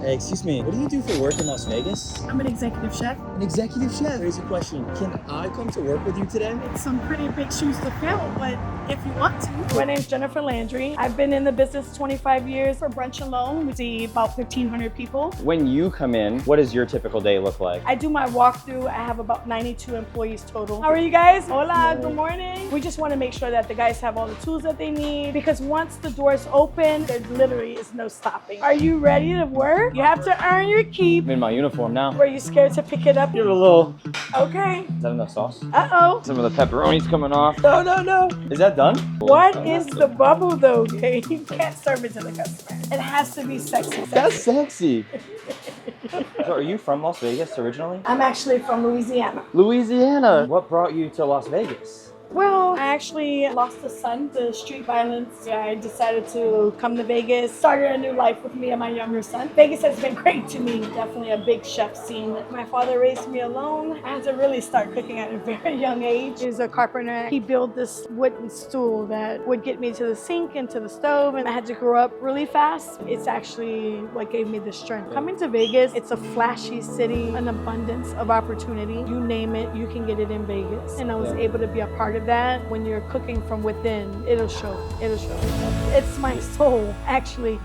Hey, excuse me, what do you do for work in Las Vegas? I'm an executive chef. An executive chef. Here's a question. Can I come to work with you today? It's some pretty big shoes to fill, but if you want to. My name's Jennifer Landry. I've been in the business 25 years. For brunch alone, we see about 1,500 people. When you come in, what does your typical day look like? I do my walkthrough. I have about 92 employees total. How are you guys? Hola, good morning. We just want to make sure that the guys have all the tools that they need, because once the doors open, there literally is no stopping. Are you ready to work? You have to earn your keep. I'm in my uniform now. Were you scared to pick it up? Give it a little. Okay. Is that enough sauce? Uh-oh. Some of the pepperoni's coming off. No, no, no. Is that done? What is the bubble though? Okay, you can't serve it to the customer. It has to be sexy. That's sexy. So are you from Las Vegas originally? I'm actually from Louisiana. Louisiana. What brought you to Las Vegas? Well, I actually lost a son to street violence. I decided to come to Vegas, started a new life with me and my younger son. Vegas has been great to me, definitely a big chef scene. My father raised me alone. I had to really start cooking at a very young age. He was a carpenter. He built this wooden stool that would get me to the sink and to the stove, and I had to grow up really fast. It's actually what gave me the strength. Coming to Vegas, it's a flashy city, an abundance of opportunity. You name it, you can get it in Vegas. And I was able to be a part of that. When you're cooking from within, it'll show. It's my soul, actually.